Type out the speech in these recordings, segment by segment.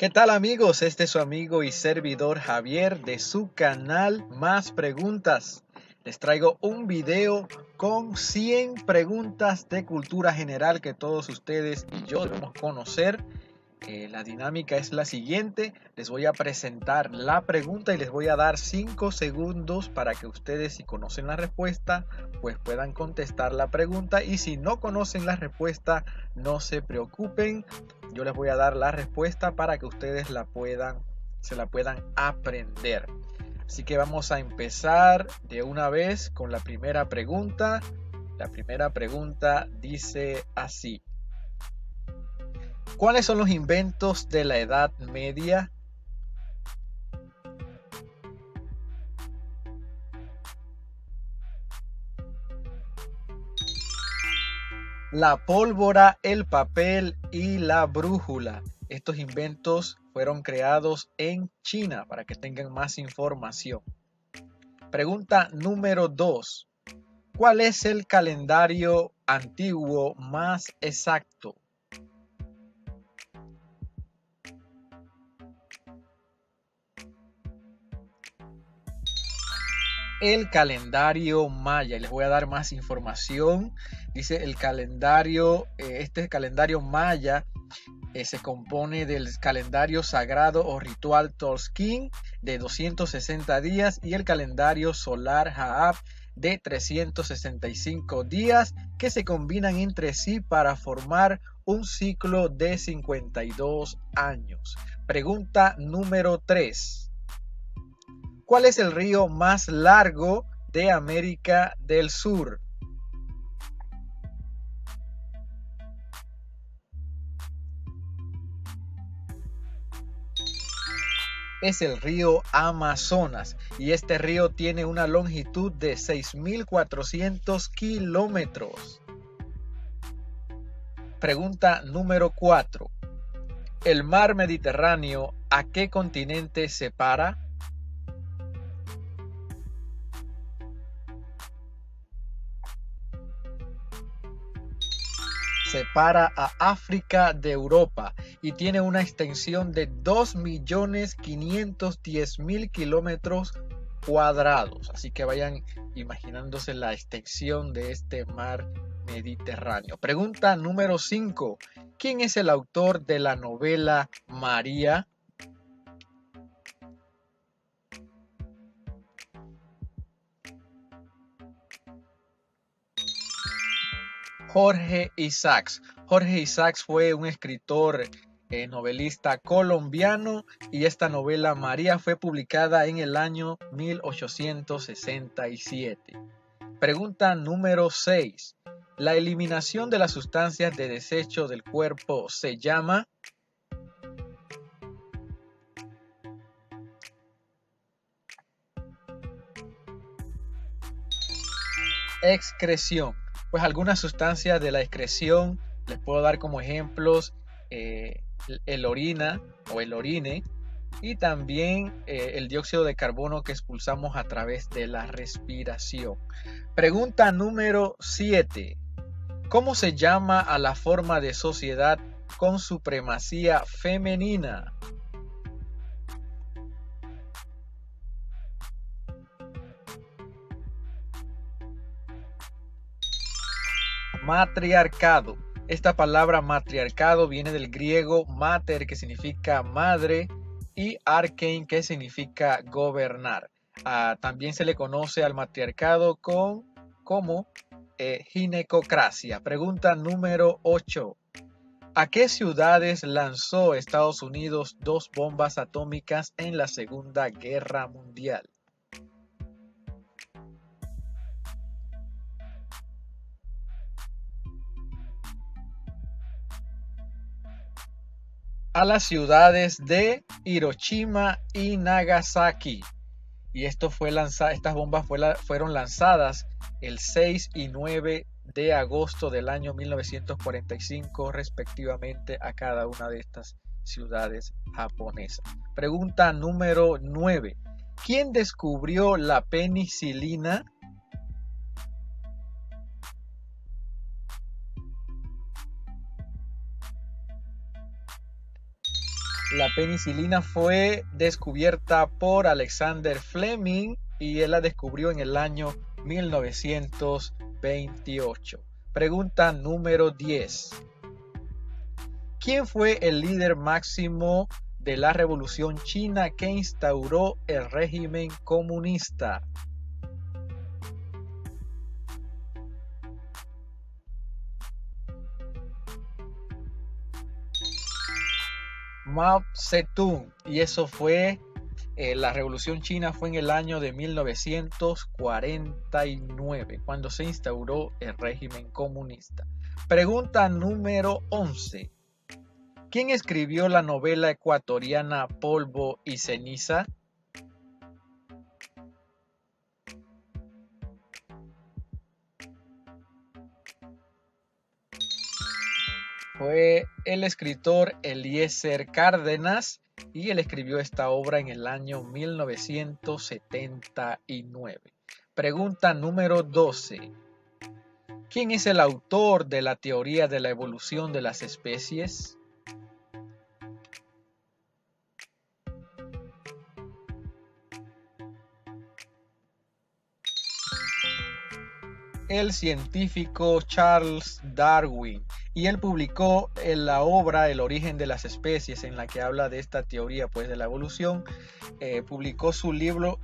¿Qué tal amigos? Este es su amigo y servidor Javier de su canal Más Preguntas. Les traigo un video con 100 preguntas de cultura general que todos ustedes y yo debemos conocer. La dinámica es la siguiente: les voy a presentar la pregunta y les voy a dar 5 segundos para que ustedes, si conocen la respuesta, pues puedan contestar la pregunta, y si no conocen la respuesta, no se preocupen, yo les voy a dar la respuesta para que ustedes se la puedan aprender. Así que vamos a empezar de una vez con la primera pregunta. La primera pregunta dice así: ¿cuáles son los inventos de la Edad Media? La pólvora, el papel y la brújula. Estos inventos fueron creados en China, para que tengan más información. Pregunta número 2. ¿Cuál es el calendario antiguo más exacto? El calendario maya. Les voy a dar más información. Dice el calendario, este calendario maya se compone del calendario sagrado o ritual Tzolk'in de 260 días y el calendario solar Ha'ab de 365 días, que se combinan entre sí para formar un ciclo de 52 años. Pregunta número 3. ¿Cuál es el río más largo de América del Sur? Es el río Amazonas, y este río tiene una longitud de 6.400 kilómetros. Pregunta número 4. ¿El mar Mediterráneo a qué continente separa? Separa a África de Europa y tiene una extensión de 2.510.000 kilómetros cuadrados. Así que vayan imaginándose la extensión de este mar Mediterráneo. Pregunta número 5. ¿Quién es el autor de la novela María? Jorge Isaacs. Jorge Isaacs fue un escritor, novelista colombiano, y esta novela María fue publicada en el año 1867. Pregunta número 6. La eliminación de las sustancias de desecho del cuerpo se llama... excreción. Pues algunas sustancias de la excreción les puedo dar como ejemplos: el orina o el orine, y también el dióxido de carbono que expulsamos a través de la respiración. Pregunta número 7. ¿Cómo se llama a la forma de sociedad con supremacía femenina? Matriarcado. Esta palabra matriarcado viene del griego mater, que significa madre, y arkein, que significa gobernar. También se le conoce al matriarcado como ginecocracia. Pregunta número 8. ¿A qué ciudades lanzó Estados Unidos 2 bombas atómicas en la Segunda Guerra Mundial? A las ciudades de Hiroshima y Nagasaki. Y estas bombas fueron lanzadas el 6 y 9 de agosto del año 1945 respectivamente a cada una de estas ciudades japonesas. Pregunta número 9. ¿Quién descubrió la penicilina? La penicilina fue descubierta por Alexander Fleming y él la descubrió en el año 1928. Pregunta número 10. ¿Quién fue el líder máximo de la Revolución China que instauró el régimen comunista? Mao Zedong. Y eso fue, la Revolución China fue en el año de 1949, cuando se instauró el régimen comunista. Pregunta número 11. ¿Quién escribió la novela ecuatoriana Polvo y Ceniza? Fue el escritor Eliezer Cárdenas y él escribió esta obra en el año 1979. Pregunta número 12. ¿Quién es el autor de la teoría de la evolución de las especies? El científico Charles Darwin, y él publicó en la obra El origen de las especies, en la que habla de esta teoría pues de la evolución. Publicó su libro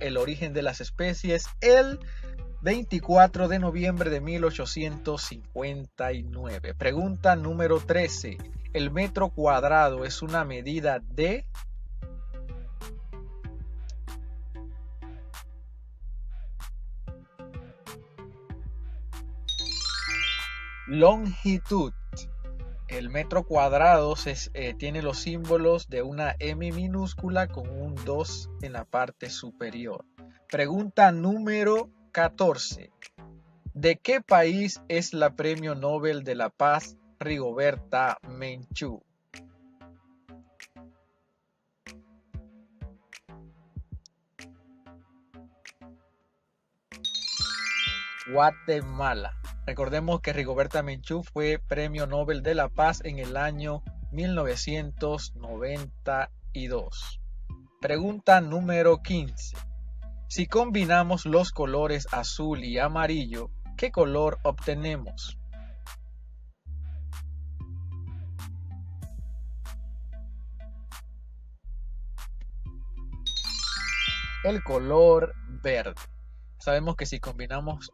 El origen de las especies el 24 de noviembre de 1859. Pregunta número 13. ¿El metro cuadrado es una medida de? Longitud. El metro cuadrado tiene los símbolos de una M minúscula con un 2 en la parte superior. Pregunta número 14. ¿De qué país es la Premio Nobel de la Paz Rigoberta Menchú? Guatemala. Recordemos que Rigoberta Menchú fue Premio Nobel de la Paz en el año 1992. Pregunta número 15. Si combinamos los colores azul y amarillo, ¿qué color obtenemos? El color verde. Sabemos que si combinamos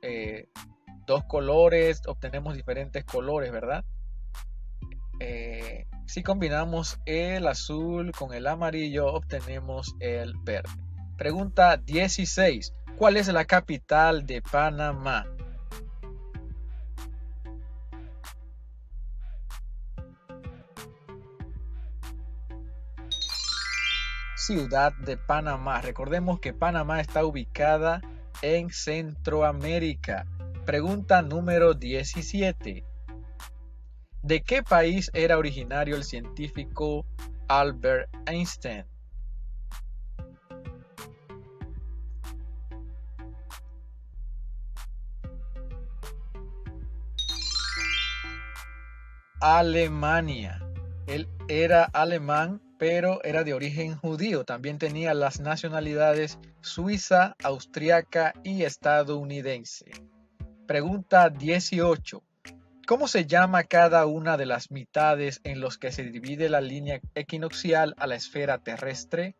dos colores, obtenemos diferentes colores, ¿verdad? Si combinamos el azul con el amarillo, obtenemos el verde. Pregunta 16. ¿Cuál es la capital de Panamá? Ciudad de Panamá. Recordemos que Panamá está ubicada en Centroamérica. Pregunta número 17. ¿De qué país era originario el científico Albert Einstein? Alemania. Él era alemán, pero era de origen judío. También tenía las nacionalidades suiza, austriaca y estadounidense. Pregunta 18. ¿Cómo se llama cada una de las mitades en los que se divide la línea equinoccial a la esfera terrestre?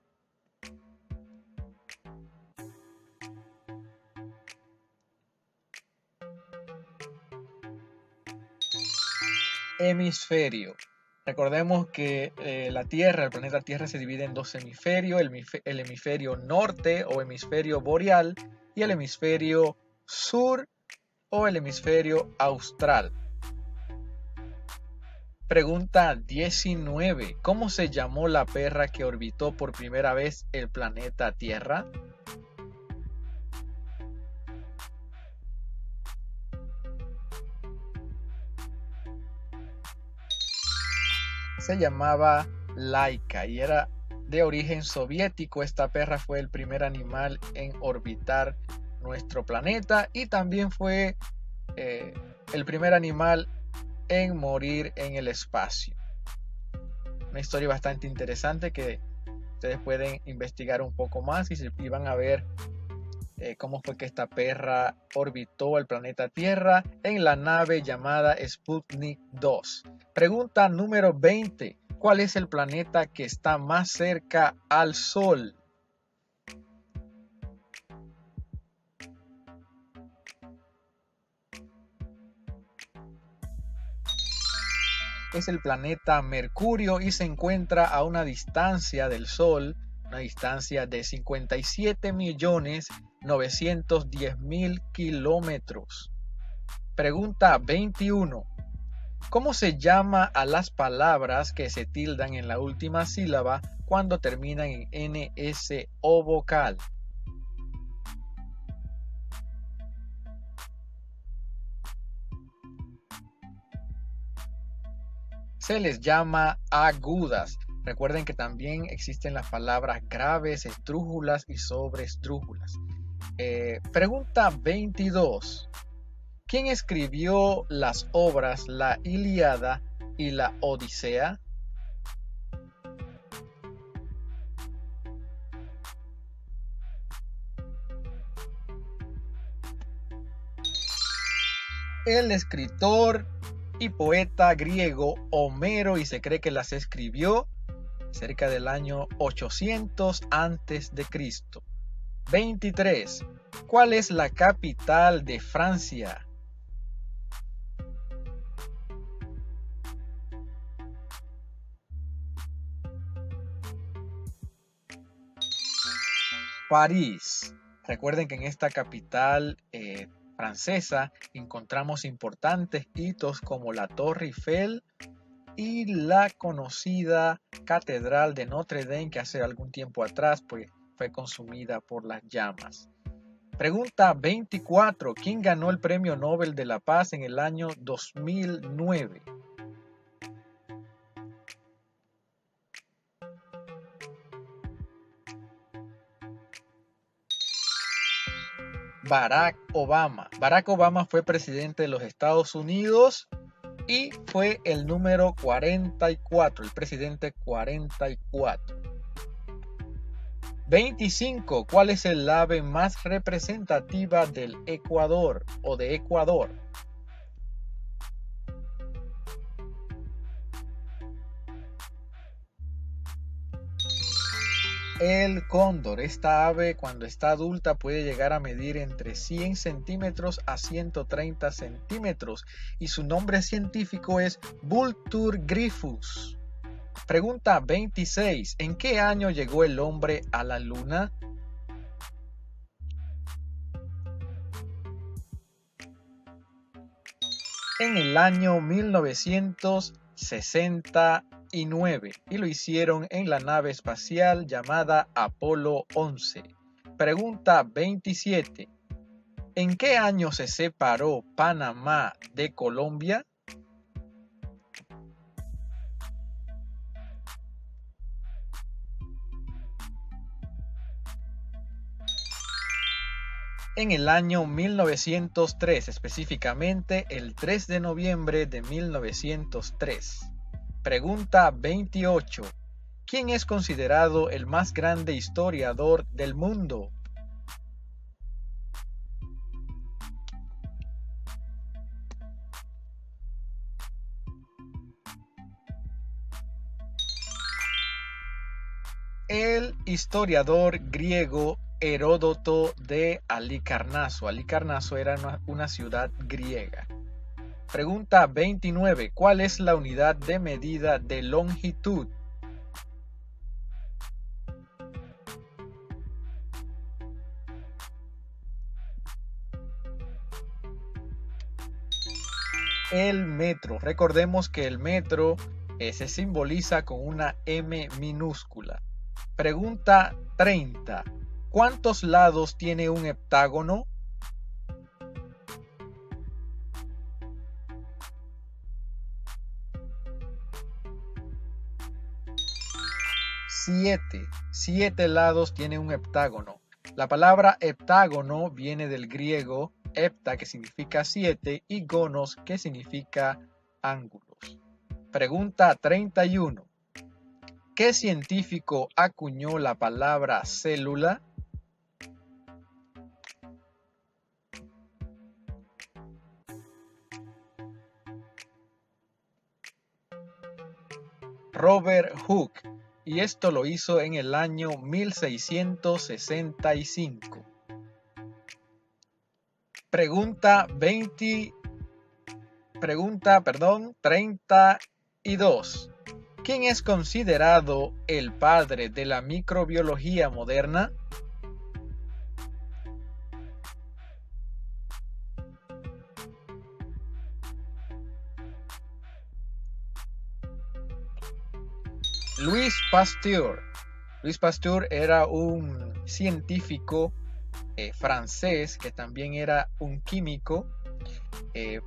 Hemisferio. Recordemos que la Tierra, el planeta Tierra, se divide en dos hemisferios, el hemisferio norte o hemisferio boreal y el hemisferio sur o el hemisferio austral. Pregunta 19. ¿Cómo se llamó la perra que orbitó por primera vez el planeta Tierra? Se llamaba Laika y era de origen soviético. Esta perra fue el primer animal en orbitar nuestro planeta y también fue el primer animal en morir en el espacio. Una historia bastante interesante que ustedes pueden investigar un poco más y van a ver cómo fue que esta perra orbitó el planeta Tierra en la nave llamada Sputnik 2. Pregunta número 20. ¿Cuál es el planeta que está más cerca al Sol? Es el planeta Mercurio y se encuentra a una distancia del Sol, una distancia de 57.910.000 kilómetros. Pregunta 21. ¿Cómo se llama a las palabras que se tildan en la última sílaba cuando terminan en NS o vocal? Se les llama agudas. Recuerden que también existen las palabras graves, esdrújulas y sobreesdrújulas. Pregunta 22. ¿Quién escribió las obras La Ilíada y la Odisea? El escritor y poeta griego Homero, y se cree que las escribió cerca del año 800 antes de Cristo. 23. ¿Cuál es la capital de Francia? París. Recuerden que en esta capital francesa encontramos importantes hitos como la Torre Eiffel y la conocida Catedral de Notre Dame, que hace algún tiempo atrás pues, fue consumida por las llamas. Pregunta 24. ¿Quién ganó el Premio Nobel de la Paz en el año 2009? Barack Obama. Barack Obama fue presidente de los Estados Unidos y fue el número 44, el presidente 44. 25. ¿Cuál es el ave más representativa del Ecuador o de Ecuador? El cóndor. Esta ave cuando está adulta puede llegar a medir entre 100 centímetros a 130 centímetros y su nombre científico es Vultur gryphus. Pregunta 26. ¿En qué año llegó el hombre a la luna? En el año 1969 y lo hicieron en la nave espacial llamada Apolo 11. Pregunta 27. ¿En qué año se separó Panamá de Colombia? En el año 1903, específicamente el 3 de noviembre de 1903. Pregunta 28. ¿Quién es considerado el más grande historiador del mundo? El historiador griego Heródoto de Halicarnaso. Halicarnaso era una ciudad griega. Pregunta 29. ¿Cuál es la unidad de medida de longitud? El metro. Recordemos que el metro se simboliza con una M minúscula. Pregunta 30. ¿Cuántos lados tiene un heptágono? Siete lados tiene un heptágono. La palabra heptágono viene del griego hepta, que significa 7, y gonos, que significa ángulos. Pregunta 31. ¿Qué científico acuñó la palabra célula? Robert Hooke, y esto lo hizo en el año 1665. Pregunta 32. ¿Quién es considerado el padre de la microbiología moderna? Louis Pasteur. Louis Pasteur era un científico francés que también era un químico.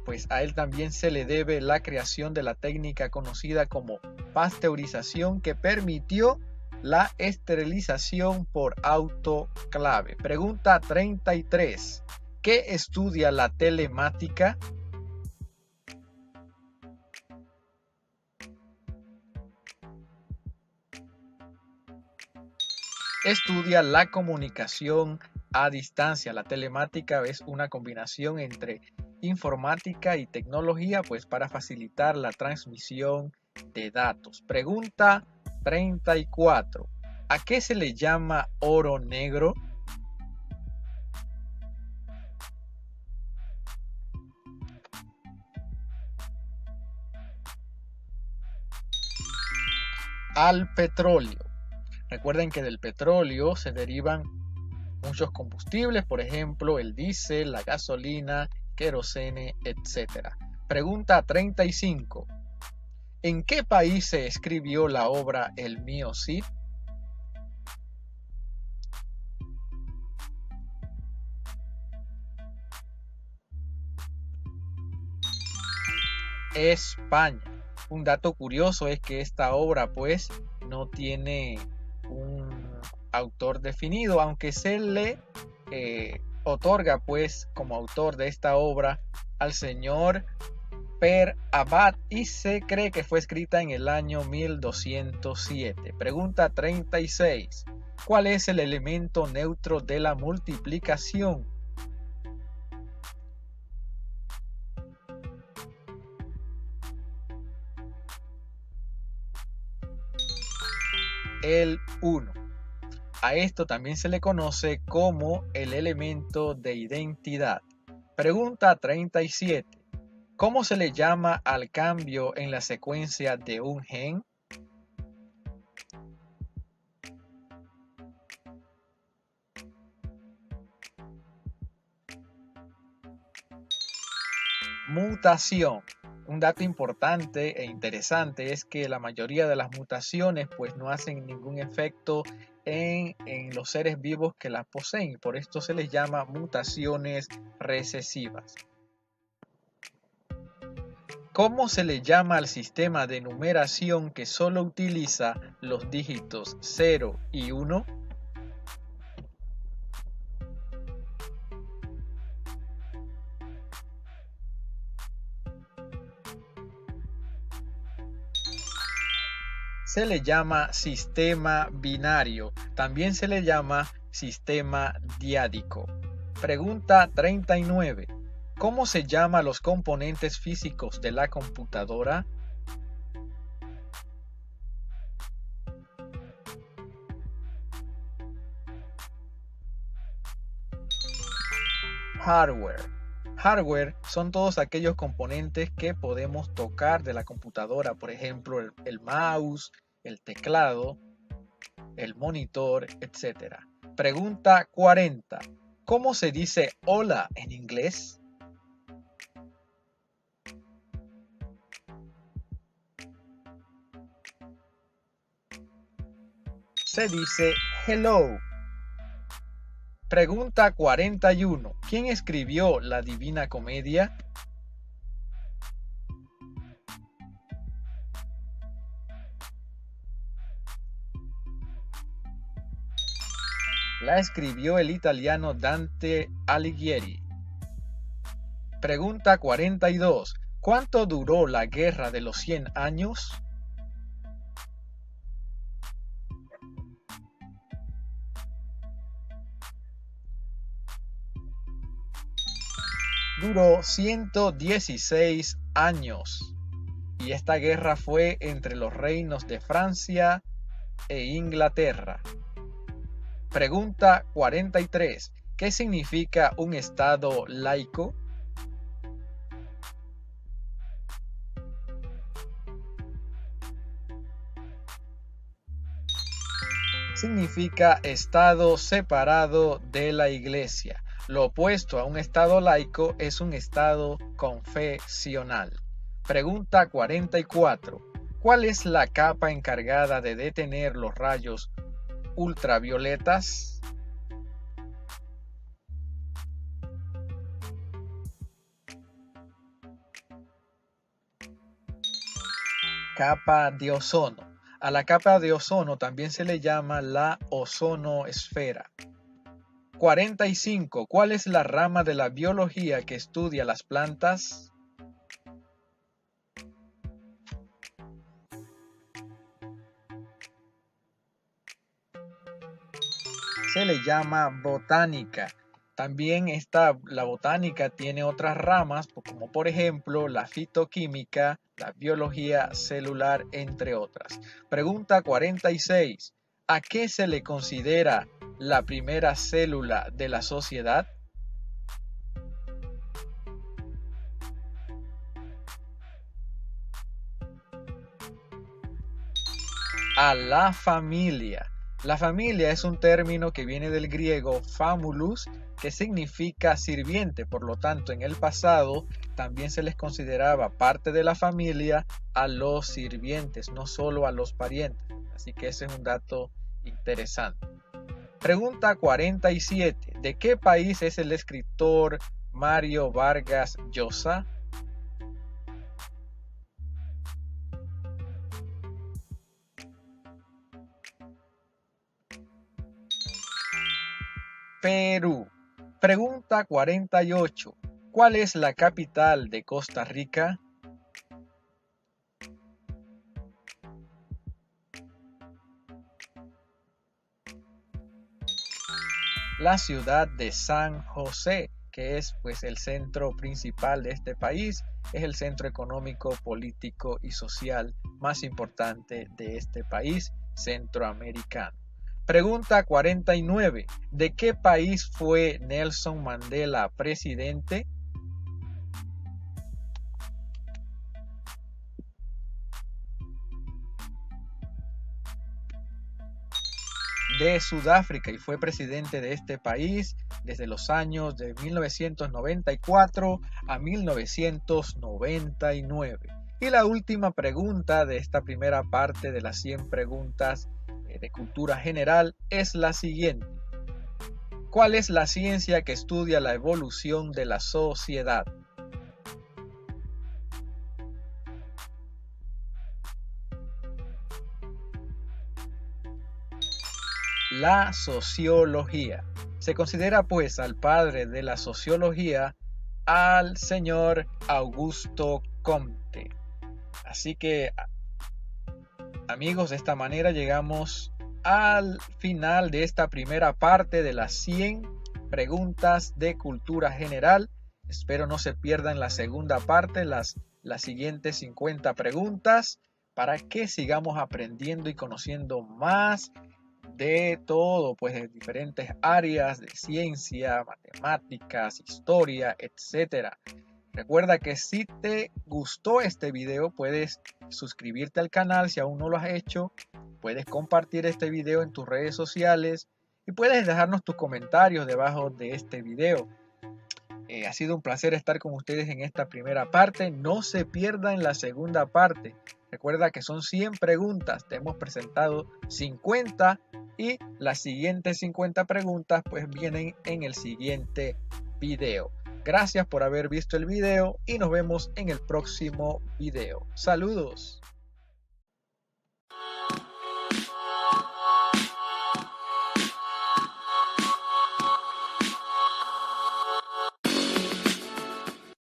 Pues a él también se le debe la creación de la técnica conocida como pasteurización, que permitió la esterilización por autoclave. Pregunta 33. ¿Qué estudia la telemática? Estudia la comunicación a distancia. La telemática es una combinación entre informática y tecnología, pues para facilitar la transmisión de datos. Pregunta 34. ¿A qué se le llama oro negro? Al petróleo. Recuerden que del petróleo se derivan muchos combustibles, por ejemplo, el diésel, la gasolina, querosene, etc. Pregunta 35. ¿En qué país se escribió la obra El mío Cid? España. Un dato curioso es que esta obra pues no tiene un autor definido, aunque se le otorga pues como autor de esta obra al señor Per Abad, y se cree que fue escrita en el año 1207. Pregunta 36. ¿Cuál es el elemento neutro de la multiplicación? El 1. A esto también se le conoce como el elemento de identidad. Pregunta 37. ¿Cómo se le llama al cambio en la secuencia de un gen? Mutación. Un dato importante e interesante es que la mayoría de las mutaciones pues no hacen ningún efecto en los seres vivos que las poseen. Por esto se les llama mutaciones recesivas. ¿Cómo se le llama al sistema de numeración que solo utiliza los dígitos 0 y 1? Se le llama sistema binario. También se le llama sistema diádico. Pregunta 39. ¿Cómo se llaman los componentes físicos de la computadora? Hardware. Hardware son todos aquellos componentes que podemos tocar de la computadora, por ejemplo, el mouse, el teclado, el monitor, etc. Pregunta 40. ¿Cómo se dice hola en inglés? Se dice hello. Pregunta 41. ¿Quién escribió la Divina Comedia? La escribió el italiano Dante Alighieri. Pregunta 42. ¿Cuánto duró la Guerra de los 100 años? Duró 116 años y esta guerra fue entre los reinos de Francia e Inglaterra. Pregunta 43. ¿Qué significa un estado laico? Significa estado separado de la iglesia. Lo opuesto a un estado laico es un estado confesional. Pregunta 44. ¿Cuál es la capa encargada de detener los rayos ultravioletas? Capa de ozono. A la capa de ozono también se le llama la ozonosfera. 45. ¿Cuál es la rama de la biología que estudia las plantas? Se le llama botánica. También la botánica tiene otras ramas, como por ejemplo la fitoquímica, la biología celular, entre otras. Pregunta 46. ¿A qué se le considera la primera célula de la sociedad? A la familia. La familia es un término que viene del griego famulus, que significa sirviente. Por lo tanto, en el pasado también se les consideraba parte de la familia a los sirvientes, no solo a los parientes. Así que ese es un dato interesante. Pregunta 47. ¿De qué país es el escritor Mario Vargas Llosa? Perú. Pregunta 48. ¿Cuál es la capital de Costa Rica? La ciudad de San José, que es pues el centro principal de este país, es el centro económico, político y social más importante de este país centroamericano. Pregunta 49. ¿De qué país fue Nelson Mandela presidente? De Sudáfrica y fue presidente de este país desde los años de 1994 a 1999. Y la última pregunta de esta primera parte de las 100 preguntas de cultura general es la siguiente. ¿Cuál es la ciencia que estudia la evolución de la sociedad? La sociología. Se considera pues al padre de la sociología al señor Augusto Comte. Así que, amigos, de esta manera llegamos al final de esta primera parte de las 100 preguntas de cultura general. Espero no se pierdan la segunda parte, las siguientes 50 preguntas, para que sigamos aprendiendo y conociendo más de todo, pues de diferentes áreas de ciencia, matemáticas, historia, etcétera. Recuerda que si te gustó este video, puedes suscribirte al canal si aún no lo has hecho, puedes compartir este video en tus redes sociales y puedes dejarnos tus comentarios debajo de este video. Ha sido un placer estar con ustedes en esta primera parte. No se pierdan la segunda parte. Recuerda que son 100 preguntas. Te hemos presentado 50 y las siguientes 50 preguntas pues vienen en el siguiente video. Gracias por haber visto el video y nos vemos en el próximo video. Saludos.